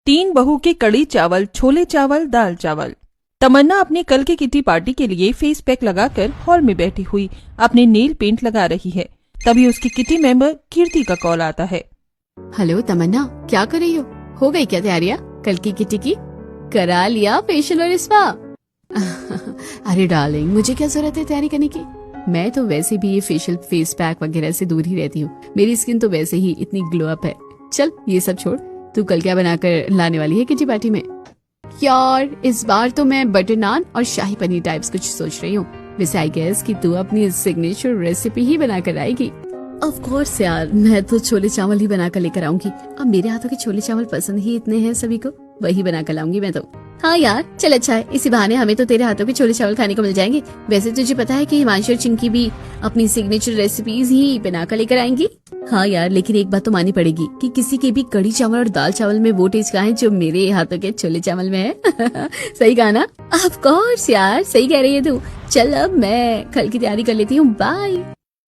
तीन बहू के कड़ी चावल, छोले चावल, दाल चावल। तमन्ना अपनी कल की किटी पार्टी के लिए फेस पैक लगाकर हॉल में बैठी हुई अपने नेल पेंट लगा रही है। तभी उसकी किटी मेंबर कीर्ति का कॉल आता है। हेलो तमन्ना, क्या कर रही हो गई क्या तैयारियां कल की किटी की? करा लिया फेशियल और स्पा? अरे डार्लिंग, मुझे क्या जरूरत है तैयारी करने की? मैं तो वैसे भी ये फेशियल फेस पैक वगैरह से दूर ही रहती हूँ। मेरी स्किन तो वैसे ही इतनी ग्लो अप है। चल ये सब छोड़, तू कल क्या बनाकर लाने वाली है किटी पार्टी में? यार इस बार तो मैं बटर नान और शाही पनीर टाइप्स कुछ सोच रही हूँ। वैसे आई गेस कि तू अपनी सिग्नेचर रेसिपी ही बनाकर आएगी। ऑफ कोर्स यार, मैं तो छोले चावल ही बनाकर लेकर आऊंगी। अब मेरे हाथों के छोले चावल पसंद ही इतने हैं सभी को, वही बनाकर लाऊंगी मैं तो। हाँ यार चल, अच्छा है, इसी बहाने हमें तो तेरे हाथों के छोले चावल खाने को मिल जाएंगे। वैसे तुझे पता है कि हिमांशु और चिंकी भी अपनी सिग्नेचर रेसिपीज ही बनाकर लेकर आएंगी। हाँ यार, लेकिन एक बात तो माननी पड़ेगी कि किसी के भी कड़ी चावल और दाल चावल में वो टेस्ट कहाँ है जो मेरे हाथों के छोले चावल में है। सही कहा ना? ऑफ कोर्स यार, सही कह रही है तू। चल अब मैं कल की तैयारी कर लेती हूँ, बाय।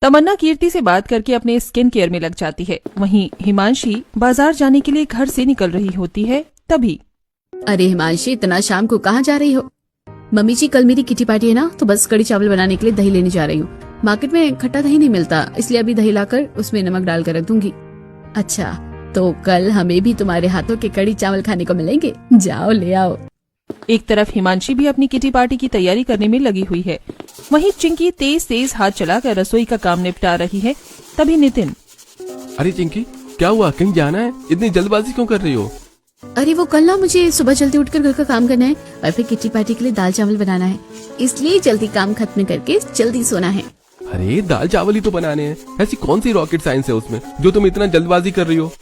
तमन्ना कीर्ति से बात करके अपने स्किन केयर में लग जाती है। वहीं हिमांशी बाजार जाने के लिए घर से निकल रही होती है। तभी अरे हिमांशी, इतना शाम को कहाँ जा रही हो? मम्मी जी कल मेरी किटी पार्टी है ना, तो बस कड़ी चावल बनाने के लिए दही लेने जा रही हूँ। मार्केट में खट्टा दही नहीं मिलता, इसलिए अभी दही लाकर उसमें नमक डालकर रख दूंगी। अच्छा, तो कल हमें भी तुम्हारे हाथों के कड़ी चावल खाने को मिलेंगे। जाओ ले आओ। एक तरफ हिमांशी भी अपनी किटी पार्टी की तैयारी करने में लगी हुई है। वहीं चिंकी तेज तेज हाथ चलाकर रसोई का काम निपटा रही है। तभी नितिन, अरे चिंकी, क्या हुआ? कहीं जाना है? इतनी जल्दबाजी क्यों कर रही हो? अरे वो कल ना मुझे सुबह जल्दी उठकर घर का काम करना है और फिर किटी पार्टी के लिए दाल चावल बनाना है, इसलिए जल्दी काम खत्म करके जल्दी सोना है। अरे दाल चावल ही तो बनाने हैं, ऐसी कौन सी रॉकेट साइंस है उसमें जो तुम इतना जल्दबाजी कर रही हो?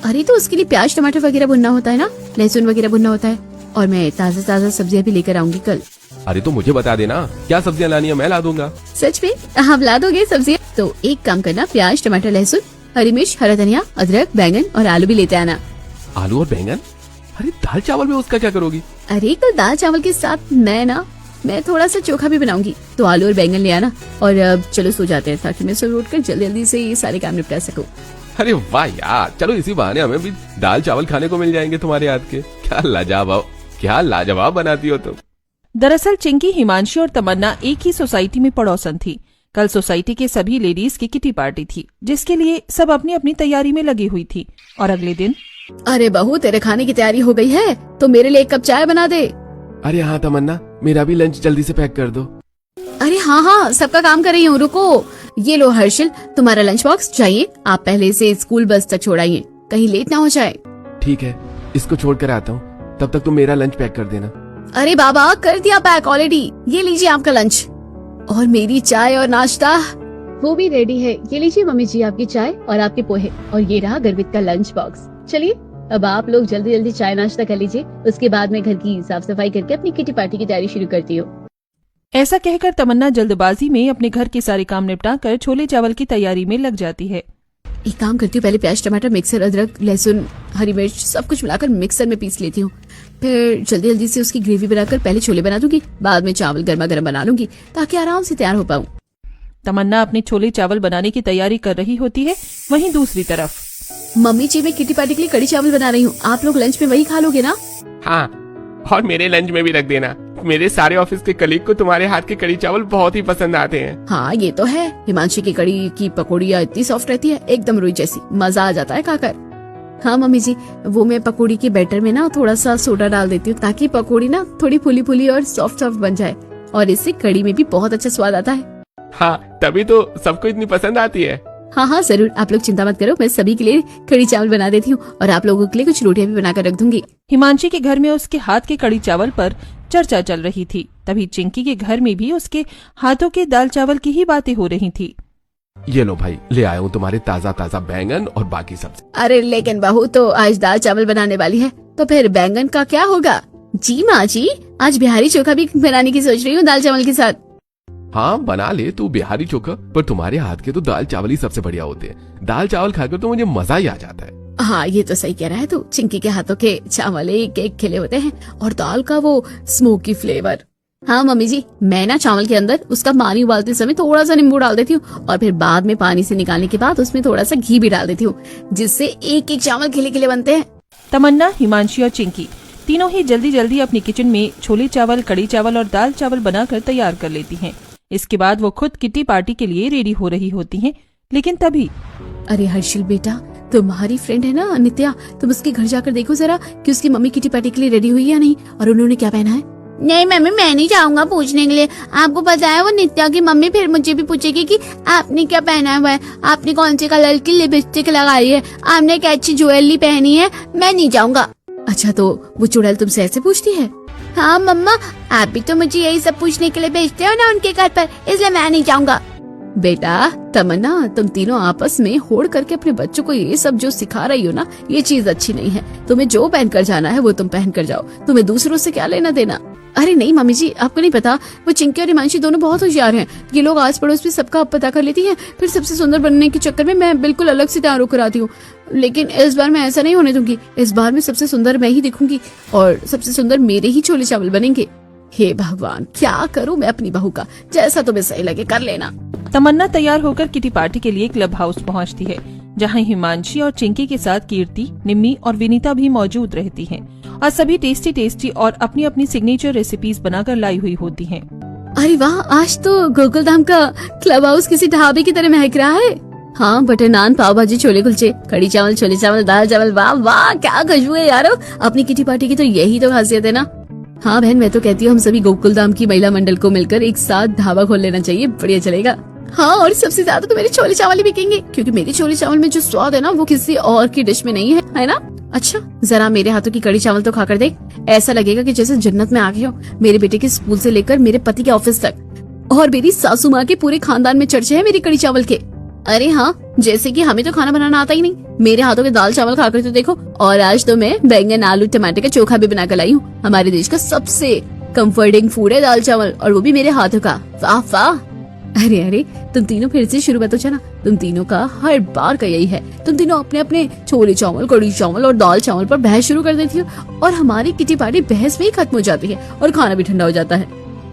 अरे तो उसके लिए प्याज टमाटर वगैरह भुनना होता है ना, लहसुन वगैरह भुनना होता है, और मैं ताज़ा ताज़ा सब्जियां भी लेकर आऊंगी कल। अरे तो मुझे बता देना क्या सब्जियां लानी है, मैं ला दूंगा। सच में? आप ला दोगे सब्जियां? तो एक काम करना, प्याज टमाटर लहसुन हरी मिर्च हरा धनिया अदरक बैंगन और आलू भी लेते आना। आलू और बैंगन? अरे दाल चावल में उसका क्या करोगी? अरे कल दाल चावल के साथ मैं थोड़ा सा चोखा भी बनाऊंगी, तो आलू और बैंगन ले आना। और अब चलो सो जाते हैं ताकि मैं सुबह उठकर जल्दी जल्दी से ये सारे काम निपटा सकूं। अरे वाह यार, चलो इसी बहाने हमें भी दाल चावल खाने को मिल जाएंगे तुम्हारे हाथ के। क्या लाजवाब बनाती हो तुम। दरअसल चिंकी, हिमांशी और तमन्ना एक ही सोसाइटी में पड़ोसन थी। कल सोसाइटी के सभी लेडीज की किटी पार्टी थी, जिसके लिए सब अपनी अपनी तैयारी में लगी हुई थी। और अगले दिन, अरे बहू, तेरे खाने की तैयारी हो गई है तो मेरे लिए एक कप चाय बना दे। अरे हाँ तमन्ना, मेरा भी लंच जल्दी से पैक कर दो। अरे हाँ, सबका काम कर रही हूँ, रुको। ये लो हर्षल, तुम्हारा लंच बॉक्स चाहिए? आप पहले से स्कूल बस तक छोड़ाइए, कहीं लेट ना हो जाए। ठीक है, इसको छोड़ कर आता हूँ, तब तक तुम मेरा लंच पैक कर देना। अरे बाबा, कर दिया पैक ऑलरेडी। ये लीजिए आपका लंच, और मेरी चाय और नाश्ता वो भी रेडी है। ये लीजिए मम्मी जी आपकी चाय और आपके पोहे, और ये रहा गर्वित का लंच बॉक्स। चलिए अब आप लोग जल्दी जल्दी चाय नाश्ता कर लीजिए, उसके बाद मैं घर की साफ सफाई करके अपनी किटी पार्टी की तैयारी शुरू करती हूँ। ऐसा कहकर तमन्ना जल्दबाजी में अपने घर के सारे काम निपटाकर छोले चावल की तैयारी में लग जाती है। एक काम करती हूँ, पहले प्याज टमाटर मिक्सर अदरक लहसुन हरी मिर्च सब कुछ मिलाकर मिक्सर में पीस लेती हूँ। फिर जल्दी जल्दी से उसकी ग्रेवी बनाकर पहले छोले बना दूंगी, बाद में चावल गर्मा गर्म बना लूंगी ताकि आराम से तैयार हो पाऊँ। तमन्ना अपने छोले चावल बनाने की तैयारी कर रही होती है। वहीं दूसरी तरफ, मम्मी जी, मैं किटी पार्टी के लिए कड़ी चावल बना रही हूँ, आप लोग लंच में वही खा लोगे ना? हाँ, और मेरे लंच में भी रख देना। मेरे सारे ऑफिस के कलीग को तुम्हारे हाथ के कड़ी चावल बहुत ही पसंद आते हैं। हाँ ये तो है, हिमांशी की कड़ी की पकौड़ियाँ इतनी सॉफ्ट रहती है, एकदम रुई जैसी, मजा आ जाता है खाकर। हाँ मम्मी जी, वो मैं पकौड़ी के बैटर में ना थोड़ा सा सोडा डाल देती हूँ ताकि पकौड़ी ना थोड़ी फुली फुली और सॉफ्ट सॉफ्ट बन जाए, और इससे कड़ी में भी बहुत अच्छा स्वाद आता है। हाँ, तभी तो सबको इतनी पसंद आती है। हाँ हाँ जरूर, आप लोग चिंता मत करो, मैं सभी के लिए कड़ी चावल बना देती हूँ और आप लोगों के लिए कुछ रोटियां भी बनाकर रख दूंगी। हिमांशी के घर में उसके हाथ के कड़ी चावल पर चर्चा चल रही थी। तभी चिंकी के घर में भी उसके हाथों के दाल चावल की ही बातें हो रही थी। ये लो भाई, ले आया हूँ तुम्हारे ताज़ा ताज़ा बैंगन और बाकी सब्जी। अरे लेकिन बहू तो आज दाल चावल बनाने वाली है, तो फिर बैंगन का क्या होगा? जी माँ जी, आज बिहारी चोखा भी बनाने की सोच रही हूँ दाल चावल के साथ। हाँ बना ले तू बिहारी चोखा, पर तुम्हारे हाथ के तो दाल चावल ही सबसे बढ़िया होते हैं। दाल चावल खाकर तो मुझे मजा ही आ जाता है। हाँ ये तो सही कह रहा है तू, चिंकी के हाथों के चावल एक एक खिले होते हैं और दाल का वो स्मोकी फ्लेवर। हाँ मम्मी जी, मैं ना चावल के अंदर उसका पानी उबालते समय थोड़ा सा नींबू डाल देती हूँ और फिर बाद में पानी से निकालने के बाद उसमें थोड़ा सा घी भी डाल देती हूँ, जिससे एक एक चावल खिले खिले बनते हैं। तमन्ना, हिमांशी और चिंकी तीनों ही जल्दी जल्दी अपनी किचन में छोले चावल, कड़ी चावल और दाल चावल बनाकर तैयार कर लेती हैं। इसके बाद वो खुद किटी पार्टी के लिए रेडी हो रही होती हैं। लेकिन तभी अरे हर्षिल बेटा, तुम्हारी फ्रेंड है ना नित्या, तुम उसके घर जाकर देखो जरा कि उसकी मम्मी किटी पार्टी के लिए रेडी हुई है या नहीं, और उन्होंने क्या पहना है। नहीं मम्मी, मैं नहीं जाऊंगा पूछने के लिए। आपको पता है वो नित्या की मम्मी फिर मुझे भी पूछेगी कि आपने क्या पहना हुआ है, आपने कौन से कलर की लिपस्टिक लगाई है, आपने क्या अच्छी ज्वेलरी पहनी है। मैं नहीं जाऊंगा। अच्छा, तो वो चुड़ैल तुमसे ऐसे पूछती है? हाँ मम्मा, आप भी तो मुझे यही सब पूछने के लिए भेजते हो ना उनके घर पर, इसलिए मैं नहीं जाऊंगा। बेटा तमन्ना, तुम तीनों आपस में होड़ करके अपने बच्चों को ये सब जो सिखा रही हो ना, ये चीज अच्छी नहीं है। तुम्हें जो पहन कर जाना है वो तुम पहन कर जाओ, तुम्हें दूसरों से क्या लेना देना। अरे नहीं मम्मी जी, आपको नहीं पता, वो चिंकी और हिमांशी दोनों बहुत होशियार हैं। ये लोग आस पड़ोस में सबका पता कर लेती हैं, फिर सबसे सुंदर बनने के चक्कर में मैं बिल्कुल अलग से तैयार होकर आती हूँ। लेकिन इस बार मैं ऐसा नहीं होने दूंगी। इस बार मैं सबसे सुंदर मैं ही दिखूंगी और सबसे सुंदर मेरे ही छोले चावल बनेंगे। हे भगवान, क्या करूं मैं अपनी बहू का, जैसा तुम्हें सही लगे कर लेना। तमन्ना तैयार होकर किटी पार्टी के लिए क्लब हाउस पहुंचती है, जहां हिमांशी और चिंकी के साथ कीर्ति, निम्मी और विनीता भी मौजूद रहती हैं और सभी टेस्टी टेस्टी और अपनी अपनी सिग्नेचर रेसिपीज बनाकर लाई हुई होती हैं। अरे वाह, आज तो गोकुलधाम का क्लब हाउस किसी ढाबे की तरह महक रहा है। हाँ, बटर नान, पाव भाजी, छोले कुलचे, कड़ी चावल, छोले चावल, दाल चावल, वाह वाह क्या खुशबू है यारो। अपनी किटी पार्टी की तो यही तो खासियत है ना। हाँ बहन, मैं तो कहती हूँ हम सभी गोकुलधाम की महिला मंडल को मिलकर एक साथ ढाबा खोल लेना चाहिए, बढ़िया चलेगा। हाँ, और सबसे ज्यादा तो मेरे छोले चावल ही बिकेंगे, क्योंकि मेरे छोले चावल में जो स्वाद है ना वो किसी और की डिश में नहीं है ना। अच्छा, जरा मेरे हाथों की कड़ी चावल तो खाकर देख, ऐसा लगेगा कि जैसे जन्नत में आ गए हो। मेरे बेटे के स्कूल से लेकर मेरे पति के ऑफिस तक, और मेरी सासू माँ के पूरे खानदान में चर्चे हैं मेरी कड़ी चावल के। अरे हाँ, जैसे कि हमें तो खाना बनाना आता ही नहीं, मेरे हाथों के दाल चावल खाकर तो देखो। और आज तो मैं बैंगन, आलू, टमाटर का चोखा भी बनाकर लाई हूँ। हमारे देश का सबसे कंफर्टिंग फूड है दाल चावल, और वो भी मेरे हाथों का। वाह वाह। अरे अरे, तुम तीनों फिर से शुरू मत हो जाना। तुम तीनों का हर बार का यही है, तुम तीनों अपने अपने छोले चावल, कड़ी चावल और दाल चावल पर बहस शुरू कर देती हो, और हमारी किटी पार्टी बहस में ही खत्म हो जाती है और खाना भी ठंडा हो जाता है।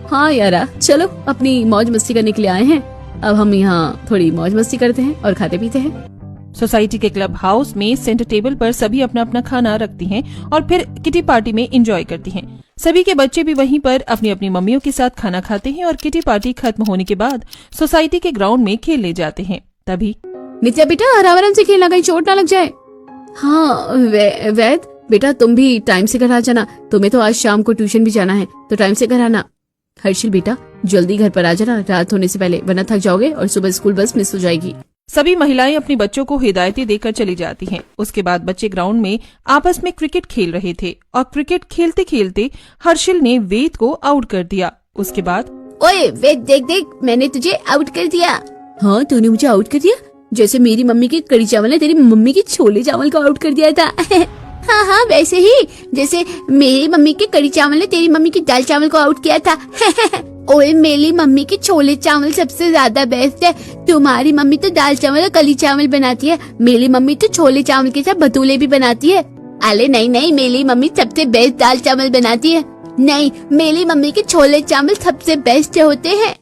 हाँ यारा, चलो अपनी मौज मस्ती करने के लिए आए हैं, अब हम यहाँ थोड़ी मौज मस्ती करते हैं और खाते पीते हैं। सोसाइटी के क्लब हाउस में सेंटर टेबल पर सभी अपना अपना खाना रखती हैं और फिर किटी पार्टी में एंजॉय करती हैं। सभी के बच्चे भी वहीं पर अपनी अपनी मम्मियों के साथ खाना खाते हैं और किटी पार्टी खत्म होने के बाद सोसाइटी के ग्राउंड में खेलने जाते हैं। तभी नित्या बेटा, आराम से खेलना, कहीं चोट ना लग जाए। हाँ वैद बेटा, तुम भी टाइम से घर आ जाना, तुम्हें तो आज शाम को ट्यूशन भी जाना है, तो टाइम से घर आना। हर्षिल बेटा, जल्दी घर पर आ जाना रात होने से पहले, वरना थक जाओगे और सुबह स्कूल बस मिस हो जाएगी। सभी महिलाएं अपने बच्चों को हिदायतें देकर चली जाती हैं। उसके बाद बच्चे ग्राउंड में आपस में क्रिकेट खेल रहे थे और क्रिकेट खेलते खेलते हर्षिल ने वेद को आउट कर दिया। उसके बाद ओए वेद, देख देख, मैंने तुझे आउट कर दिया। हाँ, तूने मुझे आउट कर दिया, जैसे मेरी मम्मी की कड़ी चावल ने तेरी मम्मी की छोले चावल को आउट कर दिया था। हाँ हाँ, वैसे ही जैसे मेरी मम्मी के कड़ी चावल ने तेरी मम्मी की दाल चावल को आउट किया था। ओए, मेरी मम्मी के छोले चावल सबसे ज्यादा बेस्ट है। तुम्हारी मम्मी तो दाल चावल और कली चावल बनाती है, मेरी मम्मी तो छोले चावल के साथ भटूरे भी बनाती है। अरे नहीं नहीं, मेरी मम्मी सबसे बेस्ट दाल चावल बनाती है। नहीं, मेरी मम्मी के छोले चावल सबसे बेस्ट होते हैं।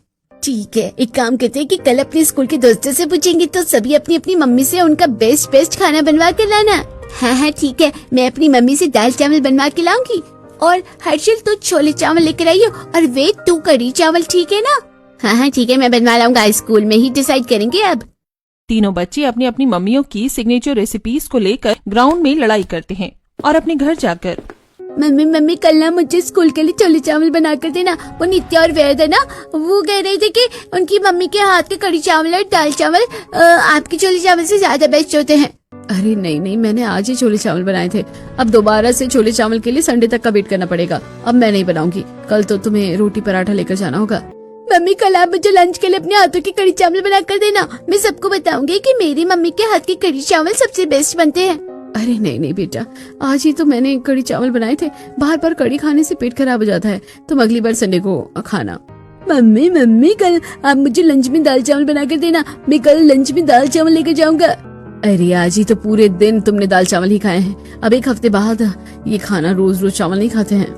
ठीक है, एक काम करते हैं कि कल अपने स्कूल के दोस्तों से पूछेंगे, तो सभी अपनी अपनी मम्मी से उनका बेस्ट खाना बनवा के लाना। हाँ हाँ ठीक है, मैं अपनी मम्मी से दाल चावल बनवा के लाऊंगी, और हर्षिल तू छोले चावल लेकर आइयो, और वेद तू कड़ी चावल, ठीक है ना? हाँ हाँ ठीक है, मैं बनवा लाऊंगा, स्कूल में ही डिसाइड करेंगे अब। तीनों बच्चे अपनी अपनी मम्मियों की सिग्नेचर रेसिपीज को लेकर ग्राउंड में लड़ाई करते हैं और अपने घर जाकर मम्मी कल ना मुझे स्कूल के लिए छोले चावल बना कर देना। वो नित्या और वैद है ना, वो कह रहे थे कि उनकी मम्मी के हाथ के कड़ी चावल और दाल चावल आपके छोले चावल से ज्यादा बेस्ट होते हैं। अरे नहीं नहीं, मैंने आज ही छोले चावल बनाए थे, अब दोबारा से छोले चावल के लिए संडे तक का वेट करना पड़ेगा। अब मैं नहीं बनाऊंगी, कल तो तुम्हें रोटी पराठा लेकर जाना होगा। मम्मी कल आप मुझे लंच के लिए अपने हाथों की कड़ी चावल बना कर देना, मैं सबको बताऊंगी कि मेरी मम्मी के हाथ के कड़ी चावल सबसे बेस्ट बनते हैं। अरे नहीं नहीं बेटा, आज ही तो मैंने कड़ी चावल बनाए थे, बार बार कड़ी खाने से पेट खराब हो जाता है, तुम अगली बार संडे को खाना। मम्मी कल आप मुझे लंच में दाल चावल बना कर देना, मैं कल लंच में दाल चावल लेकर जाऊंगा। अरे आज ही तो पूरे दिन तुमने दाल चावल ही खाए हैं, अब एक हफ्ते बाद ये खाना, रोज रोज चावल नहीं खाते हैं।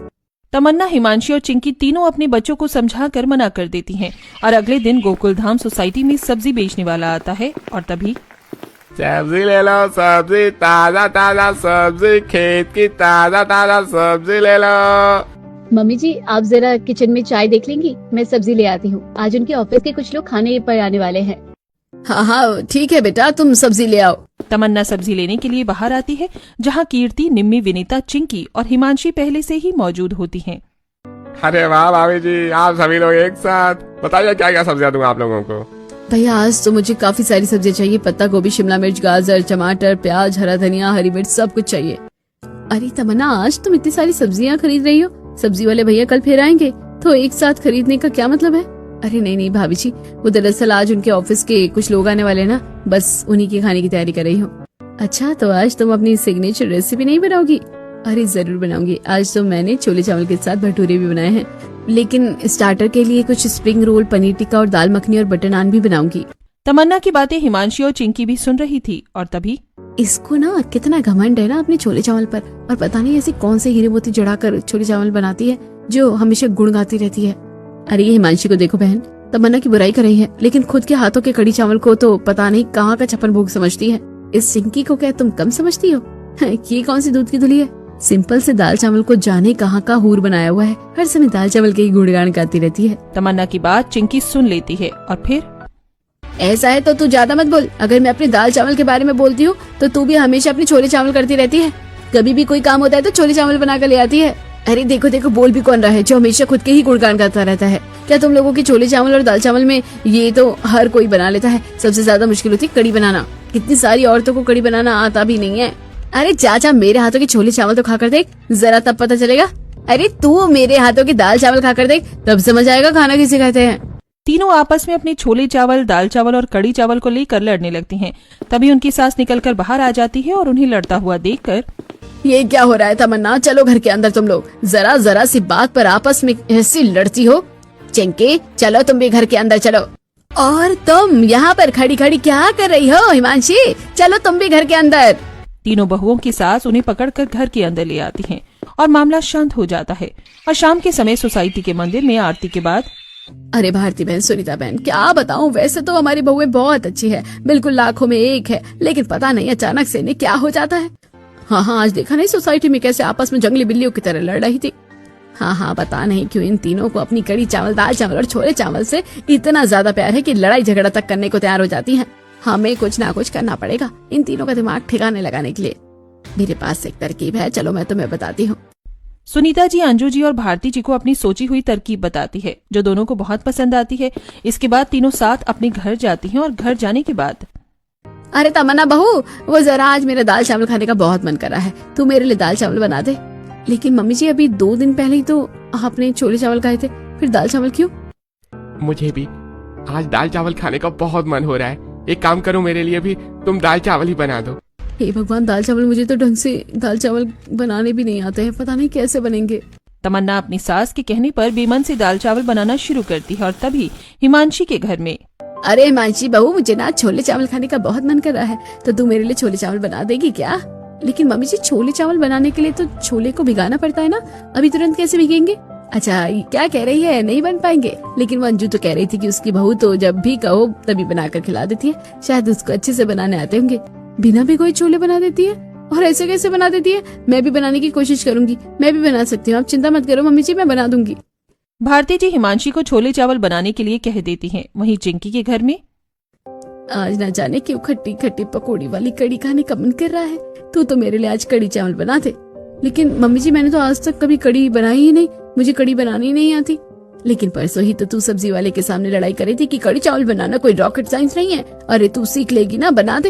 तमन्ना, हिमांशी और चिंकी तीनों अपने बच्चों को समझाकर मना कर देती हैं और अगले दिन गोकुलधाम सोसाइटी में सब्जी बेचने वाला आता है और तभी सब्जी ले लो, सब्जी, ताजा ताजा सब्जी, खेत की ताजा ताजा सब्जी ले लो। मम्मी जी आप जरा किचन में चाय देख लेंगी, मैं सब्जी ले आती हूँ। आज उनके ऑफिस के कुछ लोग खाने पर आने वाले हैं। हाँ हाँ ठीक है बेटा, तुम सब्जी ले आओ। तमन्ना सब्जी लेने के लिए बाहर आती है, जहाँ कीर्ति, निम्मी, विनीता, चिंकी और हिमांशी पहले से ही मौजूद होती हैं। अरे वाह भाभी जी, आप सभी लोग एक साथ। बताइए क्या क्या सब्जियां दूं आप लोगों को। भैया आज तो मुझे काफी सारी सब्जियां चाहिए, पत्ता गोभी, शिमला मिर्च, गाजर, टमाटर, प्याज, हरा धनिया, हरी मिर्च, सब कुछ चाहिए। अरे तमन्ना आज तुम इतनी सारी सब्जियां खरीद रही हो, सब्जी वाले भैया कल फिर आएंगे तो एक साथ खरीदने का क्या मतलब है? अरे नहीं नहीं भाभी जी, वो दरअसल आज उनके ऑफिस के कुछ लोग आने वाले ना, बस उन्हीं के खाने की तैयारी कर रही हूँ। अच्छा तो आज तुम अपनी सिग्नेचर रेसिपी नहीं बनाओगी? अरे जरूर बनाऊंगी। आज तो मैंने छोले चावल के साथ भटूरे भी बनाए हैं, लेकिन स्टार्टर के लिए कुछ स्प्रिंग रोल, पनीर टिक्का और दाल मखनी और बटर नान भी बनाऊंगी। तमन्ना की बातें हिमांशी और चिंकी भी सुन रही थी और तभी इसको ना कितना घमंड है ना अपने छोले चावल पर, और पता नहीं ऐसे कौन से हीरे मोती जड़ाकर छोले चावल बनाती है जो हमेशा गुण गाती रहती है। अरे ये हिमांशी को देखो बहन, तमन्ना की बुराई कर रही है, लेकिन खुद के हाथों के कड़ी चावल को तो पता नहीं कहाँ का छप्पन भोग समझती है। इस चिंकी को क्या तुम कम समझती हो? ये कौन सी दूध की धुली है? सिंपल से दाल चावल को जाने कहाँ का हूर बनाया हुआ है, हर समय दाल चावल के ही गुणगान गाती रहती है। तमन्ना की बात चिंकी सुन लेती है और फिर ऐसा है तो तू ज्यादा मत बोल। अगर मैं अपने दाल चावल के बारे में बोलती हूँ तो तू भी हमेशा अपने छोले चावल करती रहती है। कभी भी कोई काम होता है तो छोले चावल बना कर ले आती है। अरे देखो देखो, बोल भी कौन रहा है जो हमेशा खुद के ही गुणगान गाता रहता है। क्या तुम लोगों के छोले चावल और दाल चावल में ये तो हर कोई बना लेता है, सबसे ज्यादा मुश्किल होती है कड़ी बनाना। कितनी सारी औरतों को कड़ी बनाना आता भी नहीं है। अरे चाचा मेरे हाथों के छोले चावल तो खाकर देख, जरा तब पता चलेगा। अरे तू मेरे हाथों के दाल चावल खाकर देख, तब समझ आएगा खाना किसे कहते हैं। तीनों आपस में अपने छोले चावल, दाल चावल और कड़ी चावल को लेकर लड़ने लगती हैं। तभी उनकी सास निकलकर बाहर आ जाती है और उन्हें लड़ता हुआ देखकर ये क्या हो रहा है तमन्ना, चलो घर के अंदर। तुम लोग जरा जरा सी बात पर आपस में ऐसी लड़ती हो। चिंकी चलो तुम भी घर के अंदर चलो। और तुम यहाँ पर खड़ी खड़ी क्या कर रही हो हिमांशी, चलो तुम भी घर के अंदर। तीनों बहुओं की सास उन्हें पकड़कर घर के अंदर ले आती हैं और मामला शांत हो जाता है। और शाम के समय सोसाइटी के मंदिर में आरती के बाद अरे भारती बहन, सुनीता बहन, क्या बताऊं, वैसे तो हमारी बहुएं बहुत अच्छी है, बिल्कुल लाखों में एक है, लेकिन पता नहीं अचानक से इन्हें क्या हो जाता है। हाँ आज देखा नहीं सोसाइटी में कैसे आपस में जंगली बिल्लियों की तरह लड़ रही थी। हाँ पता नहीं क्यों इन तीनों को अपनी कड़ी चावल, दाल चावल और छोले चावल से इतना ज्यादा प्यार है कि लड़ाई झगड़ा तक करने को तैयार हो जाती है। हमें कुछ ना कुछ करना पड़ेगा इन तीनों का दिमाग ठिकाने लगाने के लिए। मेरे पास एक तरकीब है, चलो मैं तुम्हें बताती हूँ। सुनीता जी, अंजू जी और भारती जी को अपनी सोची हुई तरकीब बताती है, जो दोनों को बहुत पसंद आती है। इसके बाद तीनों साथ अपने घर जाती हैं और घर जाने के बाद अरे तमन्ना बहू, वो जरा आज मेरा दाल चावल खाने का बहुत मन कर रहा है, तू मेरे लिए दाल चावल बना दे। लेकिन मम्मी जी अभी 2 दिन पहले ही तो आपने छोले चावल खाए थे, फिर दाल चावल क्यों? मुझे भी आज दाल चावल खाने का बहुत मन हो रहा है। एक काम करो, मेरे लिए भी तुम दाल चावल ही बना दो। हे भगवान, दाल चावल मुझे तो ढंग से दाल चावल बनाने भी नहीं आते हैं, पता नहीं कैसे बनेंगे। तमन्ना अपनी सास के कहने पर बेमन से दाल चावल बनाना शुरू करती है और तभी हिमांशी के घर में अरे हिमांशी बहू, मुझे ना छोले चावल खाने का बहुत मन कर रहा है, तो तू मेरे लिए छोले चावल बना देगी क्या? लेकिन मम्मी जी छोले चावल बनाने के लिए तो छोले को भिगाना पड़ता है ना, अभी तुरंत कैसे भिगेंगे? अच्छा ये क्या कह रही है, नहीं बन पाएंगे? लेकिन वो अंजू तो कह रही थी कि उसकी बहू तो जब भी कहो तभी बनाकर खिला देती है, शायद उसको अच्छे से बनाने आते होंगे। बिना भिगोए छोले बना देती है, और ऐसे कैसे बना देती है? मैं भी बनाने की कोशिश करूंगी, मैं भी बना सकती हूँ, आप चिंता मत करो मम्मी जी, मैं बना दूंगी। भारती जी हिमांशी को छोले चावल बनाने के लिए कह देती हैं। वहीं चिंकी के घर में आज ना जाने क्यों खट्टी खट्टी पकौड़ी वाली कड़ी खाने का मन कर रहा है, तू तो मेरे लिए आज कड़ी चावल बना दे। लेकिन मम्मी जी मैंने तो आज तक कभी कड़ी बनाई ही नहीं, मुझे कड़ी बनानी नहीं आती। लेकिन परसों ही तो तू सब्जी वाले के सामने लड़ाई कर रही थी कि कड़ी चावल बनाना कोई रॉकेट साइंस नहीं है, अरे तू सीख लेगी ना, बना दे।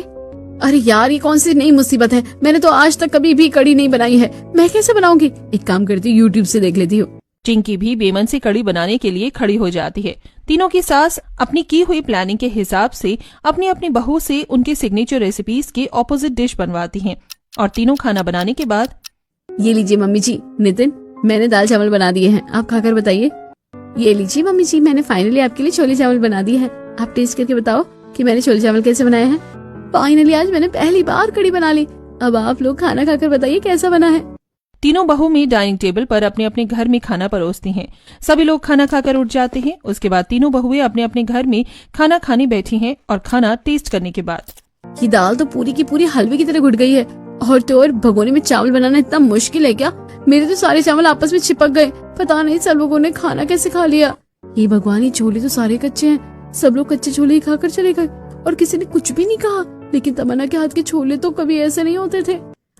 अरे यार ये कौन सी नई मुसीबत है, मैंने तो आज तक कभी भी कड़ी नहीं बनाई है, मैं कैसे बनाऊंगी? एक काम करती हूँ, यूट्यूब से देख लेती हूँ। चिंकी भी बेमन से कड़ी बनाने के लिए खड़ी हो जाती है। तीनों की सास अपनी की हुई प्लानिंग के हिसाब से अपनी अपनी बहू से उनके सिग्नेचर रेसिपीज के ऑपोजिट डिश बनवाती हैं और तीनों खाना बनाने के बाद ये लीजिए मम्मी जी, नितिन मैंने दाल चावल बना दिए हैं, आप खाकर बताइए। ये लीजिए मम्मी जी, मैंने फाइनली आपके लिए छोले चावल बना दिए हैं, आप टेस्ट करके बताओ कि मैंने छोले चावल कैसे बनाए हैं। फाइनली आज मैंने पहली बार कड़ी बना ली, अब आप लोग खाना खाकर बताइए कैसा बना है। तीनों बहू में डाइनिंग टेबल पर अपने अपने घर में खाना परोसती हैं। सभी लोग खाना खाकर उठ जाते हैं। उसके बाद तीनों बहुएं अपने अपने घर में खाना खाने बैठी हैं और खाना टेस्ट करने के बाद ये दाल तो पूरी की पूरी हलवे की तरह घुट गई है। और तो और भगोने में चावल बनाना इतना मुश्किल है क्या? मेरे तो सारे चावल आपस में चिपक गए। पता नहीं सब लोगों ने खाना कैसे खा लिया। ये भगवान, ये छोले तो सारे कच्चे हैं। सब लोग कच्चे छोले ही खाकर चले गए और किसी ने कुछ भी नहीं कहा। लेकिन तमन्ना के हाथ के छोले तो कभी ऐसे नहीं होते थे।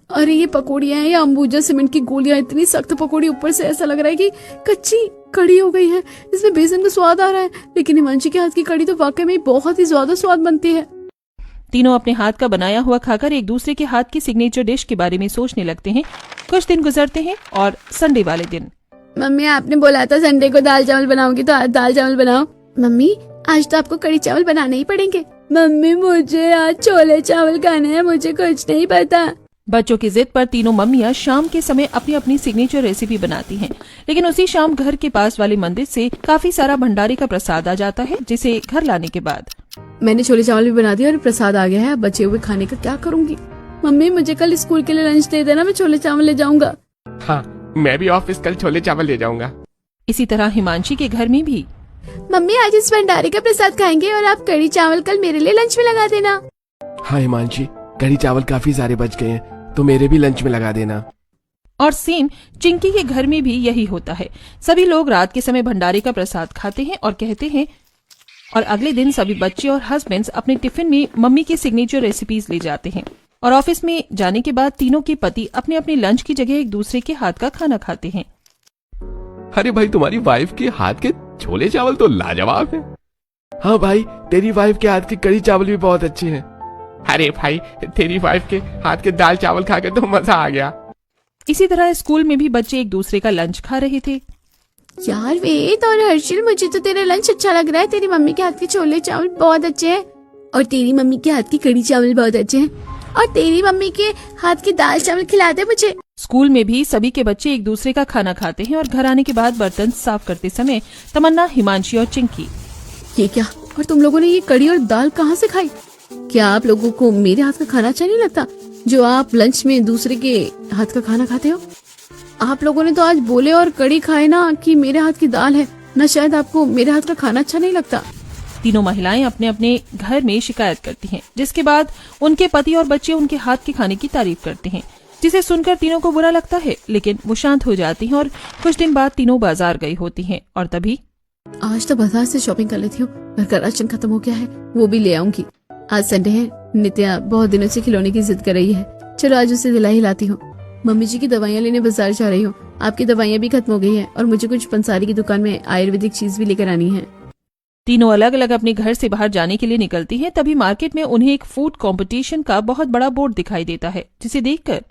अरे ये पकौड़ियां हैं या अंबुजा सीमेंट की गोलियां, इतनी सख्त पकौड़ी, ऊपर से ऐसा लग रहा है कि कच्ची कड़ी हो गई है। इसमें बेसन का स्वाद आ रहा है, लेकिन हिमांशी के हाथ की कड़ी तो वाकई में बहुत ही ज्यादा स्वाद बनती है। तीनों अपने हाथ का बनाया हुआ खाकर एक दूसरे के हाथ की सिग्नेचर डिश के बारे में सोचने लगते हैं। कुछ दिन गुजरते हैं और संडे वाले दिन। मम्मी, आपने बोला था संडे को दाल चावल बनाऊंगी, तो आज दाल चावल बनाओ। मम्मी आज तो आपको कड़ी चावल बनाने ही पड़ेंगे। मम्मी, मुझे आज छोले चावल खाने हैं, मुझे कुछ नहीं पता। बच्चों की जिद पर तीनों मम्मियां शाम के समय अपनी अपनी सिग्नेचर रेसिपी बनाती हैं। लेकिन उसी शाम घर के पास वाले मंदिर से काफी सारा भंडारे का प्रसाद आ जाता है, जिसे घर लाने के बाद मैंने छोले चावल भी बना दिया और प्रसाद आ गया है। अब बचे हुए खाने का क्या करूंगी? मम्मी, मुझे कल स्कूल के लिए लंच दे देना, मैं छोले चावल ले जाऊंगा। हाँ, मैं भी ऑफिस कल छोले चावल ले जाऊंगा। इसी तरह हिमांशी के घर में भी। मम्मी आज इस भंडारे का प्रसाद खाएंगे और आप कड़ी चावल कल मेरे लिए लंच में लगा देना। हाँ हिमांशी, कड़ी चावल काफी सारे बच गए हैं, तो मेरे भी लंच में लगा देना। और सेम चिंकी के घर में भी यही होता है। सभी लोग रात के समय भंडारे का प्रसाद खाते हैं और कहते हैं, और अगले दिन सभी बच्चे और हस्बैंड्स अपने टिफिन में मम्मी की सिग्नेचर रेसिपीज ले जाते हैं। और ऑफिस में जाने के बाद तीनों के पति अपने अपने लंच की जगह एक दूसरे के हाथ का खाना खाते हैं। अरे भाई, तुम्हारी वाइफ के हाथ के छोले चावल तो लाजवाब है। हाँ भाई, तेरी वाइफ के हाथ के कड़ी चावल भी बहुत अच्छे हैं। अरे भाई, तेरी वाइफ के हाथ के दाल चावल खा के तो मजा आ गया। इसी तरह स्कूल में भी बच्चे एक दूसरे का लंच खा रहे थे। यार वेद और हर्षिल, मुझे तो तेरा लंच अच्छा लग रहा है। तेरी मम्मी के हाथ के छोले चावल बहुत अच्छे हैं और तेरी मम्मी के हाथ की कड़ी चावल बहुत अच्छे हैं और तेरी मम्मी के हाथ की दाल चावल खिला दे मुझे। स्कूल में भी सभी के बच्चे एक दूसरे का खाना खाते हैं और घर आने के बाद बर्तन साफ करते समय तमन्ना, हिमांशी और चिंकी। ये क्या? और तुम लोगों ने ये कड़ी और दाल कहाँ से खाई? क्या आप लोगों को मेरे हाथ का खाना अच्छा नहीं लगता, जो आप लंच में दूसरे के हाथ का खाना खाते हो? आप लोगों ने तो आज बोले और कड़ी खाए ना कि मेरे हाथ की दाल है ना, शायद आपको मेरे हाथ का खाना अच्छा नहीं लगता। तीनों महिलाएं अपने अपने घर में शिकायत करती हैं, जिसके बाद उनके पति और बच्चे उनके हाथ के खाने की तारीफ करते हैं, जिसे सुनकर तीनों को बुरा लगता है। लेकिन वो शांत हो जाती हैं और कुछ दिन बाद तीनों बाजार गई होती हैं। और तभी आज तो बाजार से शॉपिंग कर लेती हूँ, घर का राशन खत्म हो गया है, वो भी ले आऊंगी। आज संडे है, नित्या बहुत दिनों से खिलौने की जिद कर रही है, चलो आज उसे दिला ही लाती हूँ। मम्मी जी की दवाइयाँ लेने बाजार जा रही हूँ, आपकी दवाइयाँ भी खत्म हो गई हैं और मुझे कुछ पंसारी की दुकान में आयुर्वेदिक चीज भी लेकर आनी है। तीनों अलग अलग अपने घर से बाहर जाने के लिए निकलती हैं। तभी मार्केट में उन्हें एक फूड कंपटीशन का बहुत बड़ा बोर्ड दिखाई देता है, जिसे देखकर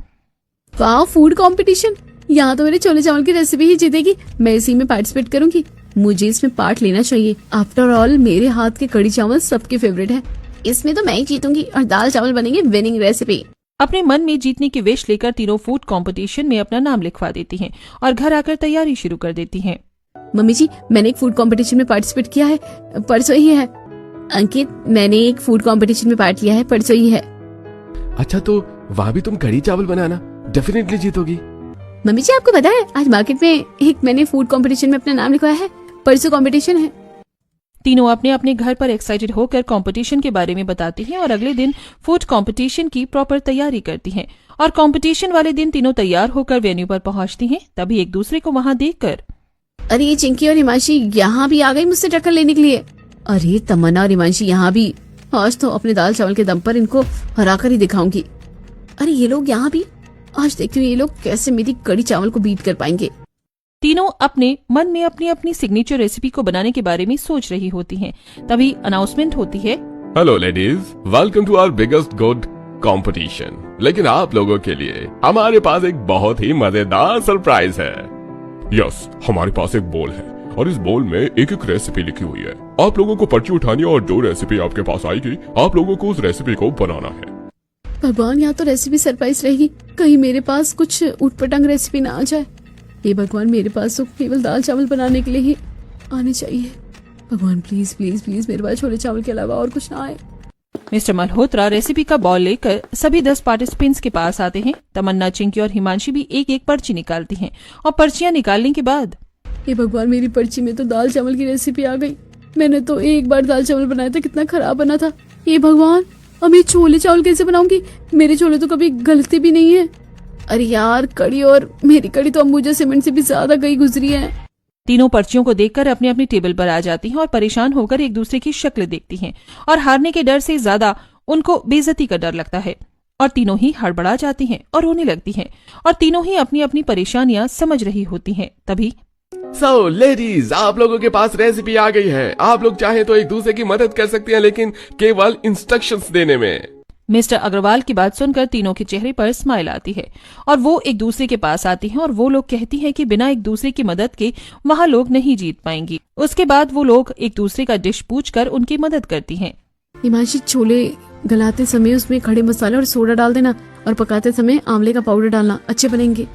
वाह, फूड कंपटीशन! यहाँ तो मेरे छोले चावल की रेसिपी ही जीतेगी। मैं इसी में पार्टिसिपेट करूंगी, मुझे इसमें पार्ट लेना चाहिए। आफ्टर ऑल मेरे हाथ के कड़ी चावल सबके फेवरेट है। इसमें तो मैं ही जीतूंगी और दाल चावल बनेंगे विनिंग रेसिपी। अपने मन में जीतने की विश लेकर तीनों फूड कंपटीशन में अपना नाम लिखवा देती हैं और घर आकर तैयारी शुरू कर देती हैं। मम्मी जी, मैंने एक फूड कंपटीशन में पार्टिसिपेट किया है, परसों ही है। अंकित, मैंने एक फूड कंपटीशन में पार्ट लिया है, परसों ही है। अच्छा, तो वहाँ भी तुम कड़ी चावल बनाना, डेफिनेटली जीतोगी। मम्मी जी, आपको पता है आज मार्केट में एक मैंने फूड कंपटीशन में अपना नाम लिखवाया है, परसों कंपटीशन है। तीनों अपने अपने घर पर एक्साइटेड होकर कंपटीशन के बारे में बताती हैं और अगले दिन फूड कंपटीशन की प्रॉपर तैयारी करती हैं। और कंपटीशन वाले दिन तीनों तैयार होकर वेन्यू पर पहुंचती हैं। तभी एक दूसरे को वहां देखकर अरे ये चिंकी और हिमांशी यहाँ भी आ गई मुझसे टक्कर लेने के लिए। अरे तमन्ना और हिमांशी यहाँ भी, आज तो अपने दाल चावल के दम पर इनको हरा कर ही दिखाऊंगी। अरे ये लोग यहाँ भी, आज देखती हूँ ये लोग कैसे मेरी कड़ी चावल को बीट कर पाएंगे। तीनों अपने मन में अपनी अपनी सिग्नेचर रेसिपी को बनाने के बारे में सोच रही होती हैं। तभी अनाउंसमेंट होती है, hello ladies, welcome to our biggest good competition. लेकिन आप लोगों के लिए हमारे पास एक बहुत ही मजेदार सरप्राइज है। यस, हमारे पास एक बोल है और इस बोल में एक एक रेसिपी लिखी हुई है। आप लोगों को पर्ची उठानी है और जो रेसिपी आपके पास आएगी आप लोगों को उस रेसिपी को बनाना है। भगवान, यहाँ तो रेसिपी सरप्राइज रहेगी, कहीं मेरे पास कुछ उटपटांग रेसिपी ना आ जाए। ये भगवान, मेरे पास तो केवल दाल चावल बनाने के लिए ही आने चाहिए। भगवान प्लीज प्लीज प्लीज मेरे पास छोले चावल के अलावा और कुछ ना आए। मिस्टर मल्होत्रा रेसिपी का बॉल लेकर सभी 10 पार्टिसिपेंट्स के पास आते हैं। तमन्ना, चिंकी और हिमांशी भी एक एक पर्ची निकालती हैं और पर्चियां निकालने के बाद ये भगवान, मेरी पर्ची में तो दाल चावल की रेसिपी आ गई। मैंने तो एक बार दाल चावल बनाया था, कितना खराब बना था। ये भगवान, अब ये छोले चावल कैसे बनाऊंगी? मेरे छोले तो कभी गलते भी नहीं है। अरे यार, कड़ी और मेरी कड़ी तो अंबुजा सीमेंट से भी ज्यादा गई गुजरी है। तीनों पर्चियों को देखकर अपने अपनी टेबल पर आ जाती हैं और परेशान होकर एक दूसरे की शक्ल देखती हैं और हारने के डर से ज्यादा उनको बेइज्जती का डर लगता है और तीनों ही हड़बड़ा जाती हैं और रोने लगती हैं और तीनों ही अपनी अपनी परेशानियां समझ रही होती हैं। तभी सो लेडीज, आप लोगों के पास रेसिपी आ गई है। आप लोग चाहे तो एक दूसरे की मदद कर सकती हैं, लेकिन केवल इंस्ट्रक्शंस देने में। मिस्टर अग्रवाल की बात सुनकर तीनों के चेहरे पर स्माइल आती है और वो एक दूसरे के पास आती हैं और वो लोग कहती हैं कि बिना एक दूसरे की मदद के वहाँ लोग नहीं जीत पाएंगी। उसके बाद वो लोग एक दूसरे का डिश पूछकर उनकी मदद करती हैं। हिमांशी, छोले गलाते समय उसमें खड़े मसाले और सोडा डाल देना और पकाते समय आंवले का पाउडर डालना, अच्छे बनेंगे।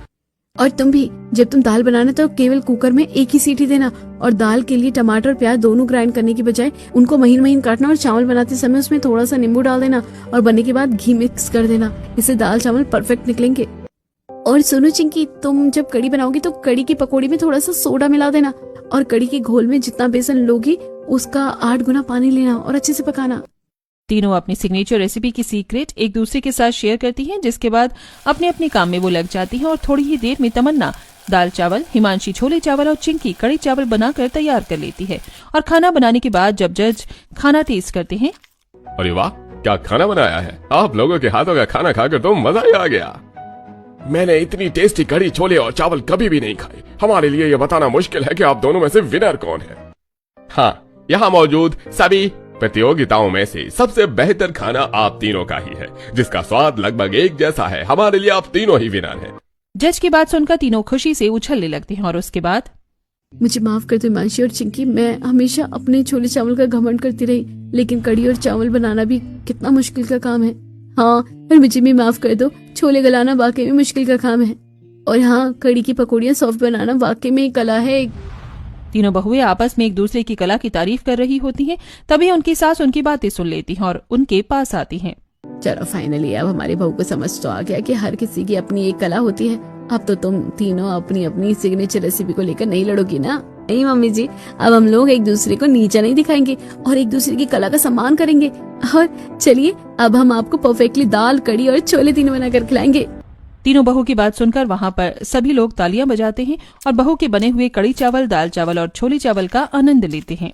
और तुम भी जब तुम दाल बनाना तो केवल कुकर में एक ही सीटी देना और दाल के लिए टमाटर और प्याज दोनों ग्राइंड करने की बजाय उनको महीन महीन काटना और चावल बनाते समय उसमें थोड़ा सा नींबू डाल देना और बनने के बाद घी मिक्स कर देना। इससे दाल चावल परफेक्ट निकलेंगे। और सुनो चिंकी, तुम जब कड़ी बनाओगी तो कड़ी की पकौड़ी में थोड़ा सा सोडा मिला देना और कड़ी के घोल में जितना बेसन लोगी उसका 8 गुना पानी लेना और अच्छे से पकाना। तीनों अपनी सिग्नेचर रेसिपी की सीक्रेट एक दूसरे के साथ शेयर करती हैं, जिसके बाद अपने अपने काम में वो लग जाती हैं और थोड़ी ही देर में तमन्ना दाल चावल, हिमांशी छोले चावल और चिंकी कड़ी चावल बनाकर तैयार कर लेती है। और खाना बनाने के बाद जब जज खाना टेस्ट करते हैं, अरे वाह, क्या खाना बनाया है। आप लोगों के हाथों का खाना खाकर तो मजा ही आ गया। मैंने इतनी टेस्टी कड़ी छोले और चावल कभी भी नहीं खाए। हमारे लिए यह बताना मुश्किल है कि आप दोनों में से विनर कौन है। हाँ, यहाँ मौजूद सभी प्रतियोगिताओं में से सबसे बेहतर खाना आप तीनों का ही है, जिसका स्वाद लगभग एक जैसा है। हमारे लिए आप तीनों ही विनर हैं। जज की बात सुनकर तीनों खुशी से उछलने लगते हैं और उसके बाद मुझे माफ कर दो हिमांशी और चिंकी, मैं हमेशा अपने छोले चावल का घमंड करती रही, लेकिन कड़ी और चावल बनाना भी कितना मुश्किल का काम है। हाँ, और मुझे भी माफ कर दो, छोले गलाना वाकई में मुश्किल का काम है। और हाँ, कड़ी की पकौड़ियाँ सॉफ्ट बनाना वाकई में एक कला है। तीनों बहुएं आपस में एक दूसरे की कला की तारीफ कर रही होती हैं। तभी उनकी सास उनकी बातें सुन लेती हैं और उनके पास आती हैं। चलो फाइनली अब हमारी बहू को समझ तो आ गया कि हर किसी की अपनी एक कला होती है। अब तो तुम तीनों अपनी अपनी सिग्नेचर रेसिपी को लेकर नहीं लड़ोगी ना? नहीं मम्मी जी, अब हम लोग एक दूसरे को नीचा नहीं दिखाएंगे और एक दूसरे की कला का सम्मान करेंगे। और चलिए, अब हम आपको परफेक्टली दाल, कड़ी और छोले तीनों बनाकर खिलाएंगे। तीनों बहू की बात सुनकर वहाँ पर सभी लोग तालियां बजाते हैं और बहू के बने हुए कड़ी चावल, दाल चावल और छोले चावल का आनंद लेते हैं।